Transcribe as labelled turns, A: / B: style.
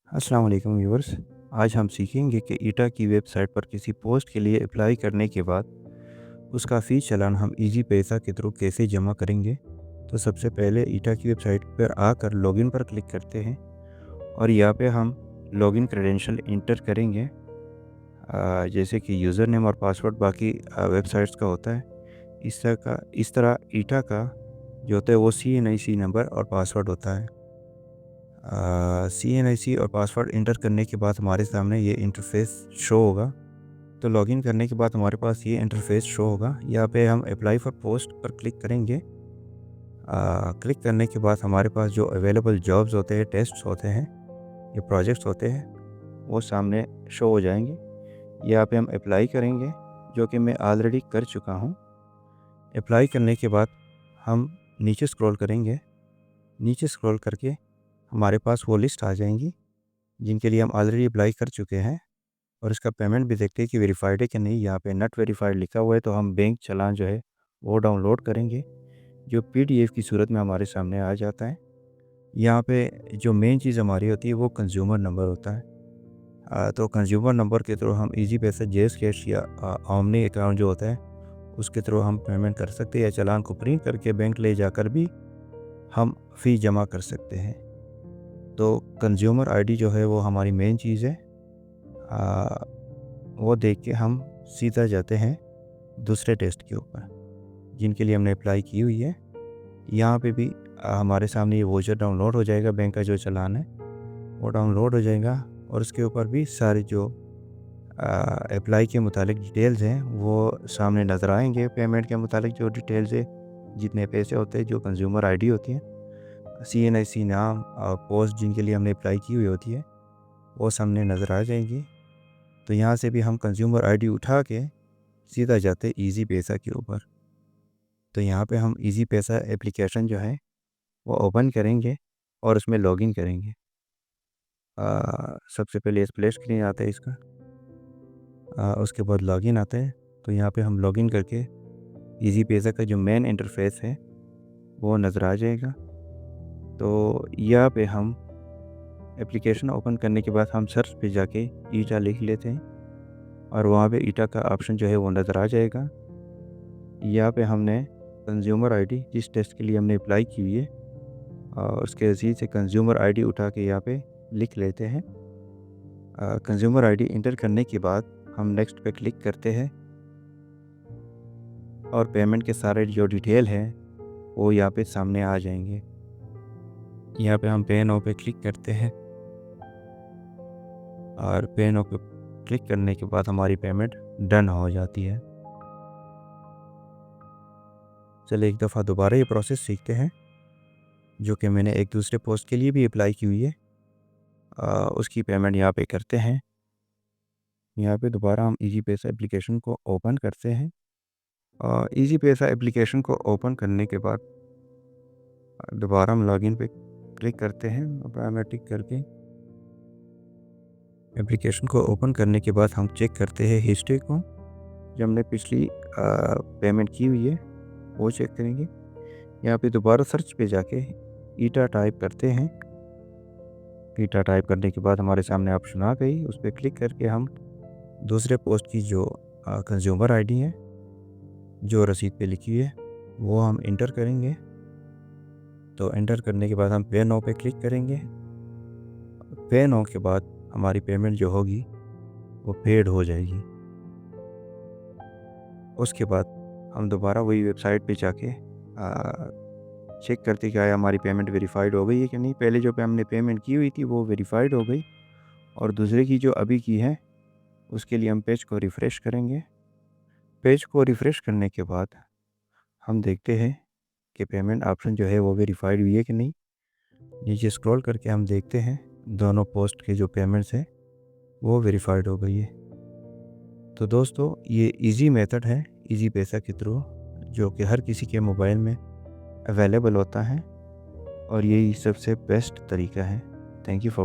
A: अस्सलाम वालेकुम व्यूअर्स। आज हम सीखेंगे कि ईटा की वेबसाइट पर किसी पोस्ट के लिए अप्लाई करने के बाद उसका फ़ीस चालान हम इजी पैसा के थ्रू कैसे जमा करेंगे। तो सबसे पहले ईटा की वेबसाइट पर आकर लॉगिन पर क्लिक करते हैं और यहाँ पे हम लॉगिन क्रेडेंशियल इंटर करेंगे, जैसे कि यूज़र नेम और पासवर्ड बाकी वेबसाइट्स का होता है। इस तरह ईटा का जो होता है वो CNIC नंबर और पासवर्ड होता है। CNIC और पासवर्ड इंटर करने के बाद हमारे सामने ये इंटरफेस शो होगा। तो लॉगिन करने के बाद हमारे पास ये इंटरफेस शो होगा। यहाँ पे हम अप्लाई फॉर पोस्ट पर क्लिक करेंगे। क्लिक करने के बाद हमारे पास जो अवेलेबल जॉब्स होते हैं, टेस्ट्स होते हैं, ये प्रोजेक्ट्स होते हैं, वो सामने शो हो जाएंगे। यहाँ पे हम अप्लाई करेंगे, जो कि मैं ऑलरेडी कर चुका हूँ। अप्लाई करने के बाद हम नीचे स्क्रॉल करेंगे। नीचे स्क्रॉल करके हमारे पास वो लिस्ट आ जाएंगी जिनके लिए हम ऑलरेडी अप्लाई कर चुके हैं, और इसका पेमेंट भी देखते हैं कि वेरीफाइड है कि नहीं। यहाँ पे नॉट वेरीफाइड लिखा हुआ है, तो हम बैंक चालान जो है वो डाउनलोड करेंगे, जो PDF की सूरत में हमारे सामने आ जाता है। यहाँ पे जो मेन चीज़ हमारी होती है वो कंज्यूमर नंबर होता है। तो कंज्यूमर नंबर के थ्रू हम इजी पैसा, जेस कैश या ओमनी अकाउंट जो होता है उसके थ्रू हम पेमेंट कर सकते हैं, या चालान को प्रिंट करके बैंक ले जाकर भी हम फ़ी जमा कर सकते हैं। तो कंज्यूमर ID जो है वो हमारी मेन चीज़ है। वो देख के हम सीधा जाते हैं दूसरे टेस्ट के ऊपर जिनके लिए हमने अप्लाई की हुई है। यहाँ पे भी हमारे सामने ये वोचर डाउनलोड हो जाएगा, बैंक का जो चालान है वो डाउनलोड हो जाएगा, और उसके ऊपर भी सारे जो अप्लाई के मुतालिक डिटेल्स हैं वो सामने नज़र आएंगे। पेमेंट के मुतालिक जो डिटेल्स है, जितने पैसे होते हैं, जो कंज्यूमर ID होती है, CNIC नाम और पोस्ट जिनके लिए हमने अप्लाई की हुई होती है, वो सामने नज़र आ जाएंगी। तो यहाँ से भी हम कंज्यूमर ID उठा के सीधा जाते इजी पैसा के ऊपर। तो यहाँ पे हम इजी पैसा एप्लीकेशन जो है वो ओपन करेंगे और उसमें लॉगिन करेंगे। सबसे पहले प्ले स्क्रीन आता है इसका, उसके बाद लॉगिन आता है। तो यहाँ पे हम लॉगिन करके इजी पैसा का जो मेन इंटरफेस है वो नज़र आ जाएगा। तो यहाँ पे हम एप्लीकेशन ओपन करने के बाद हम सर्च पे जाके ईटा लिख लेते हैं, और वहाँ पे ईटा का ऑप्शन जो है वो नज़र आ जाएगा। यहाँ पे हमने कंज्यूमर ID जिस टेस्ट के लिए हमने अप्लाई की हुई है, और उसके रसीद से कंज्यूमर ID उठा के यहाँ पे लिख लेते हैं। कंज्यूमर ID इंटर करने के बाद हम नेक्स्ट पे क्लिक करते हैं, और पेमेंट के सारे जो डिटेल हैं वो यहाँ पे सामने आ जाएंगे। यहाँ पे हम पे नाउ पे क्लिक करते हैं, और पे नाउ पे क्लिक करने के बाद हमारी पेमेंट डन हो जाती है। चलिए एक दफ़ा दोबारा ये प्रोसेस सीखते हैं, जो कि मैंने एक दूसरे पोस्ट के लिए भी अप्लाई की हुई है। उसकी पेमेंट यहाँ पे करते हैं। यहाँ पे दोबारा हम इजी पैसा एप्लीकेशन को ओपन करते हैं, और इजी पैसा एप्लीकेशन को ओपन करने के बाद दोबारा हम लॉगिन पे क्लिक करते हैं ऑटोमेटिक करके। एप्लीकेशन को ओपन करने के बाद हम चेक करते हैं हिस्ट्री को, जो हमने पिछली पेमेंट की हुई है वो चेक करेंगे। यहाँ पे दोबारा सर्च पे जाके ईटा टाइप करते हैं। ईटा टाइप करने के बाद हमारे सामने ऑप्शन आ गई, उस पर क्लिक करके हम दूसरे पोस्ट की जो कंज्यूमर ID है जो रसीद पे लिखी हुई है वो हम इंटर करेंगे। तो इंटर करने के बाद हम पे नाउ पे क्लिक करेंगे। पे नाउ के बाद हमारी पेमेंट जो होगी वो पेड हो जाएगी। उसके बाद हम दोबारा वही वेबसाइट पे जाके चेक करते कि आया हमारी पेमेंट वेरीफाइड हो गई है कि नहीं। पहले जो पे हमने पेमेंट की हुई थी वो वेरीफाइड हो गई, और दूसरे की जो अभी की है उसके लिए हम पेज को रिफ़्रेश करेंगे। पेज को रिफ़्रेश करने के बाद हम देखते हैं कि पेमेंट ऑप्शन जो है वो वेरीफाइड हुई है कि नहीं। नीचे स्क्रॉल करके हम देखते हैं दोनों पोस्ट के जो पेमेंट्स हैं वो वेरीफाइड हो गई है। तो दोस्तों ये इजी मेथड है इजी पैसा के थ्रू, जो कि हर किसी के मोबाइल में अवेलेबल होता है, और यही सबसे बेस्ट तरीका है। Thank you for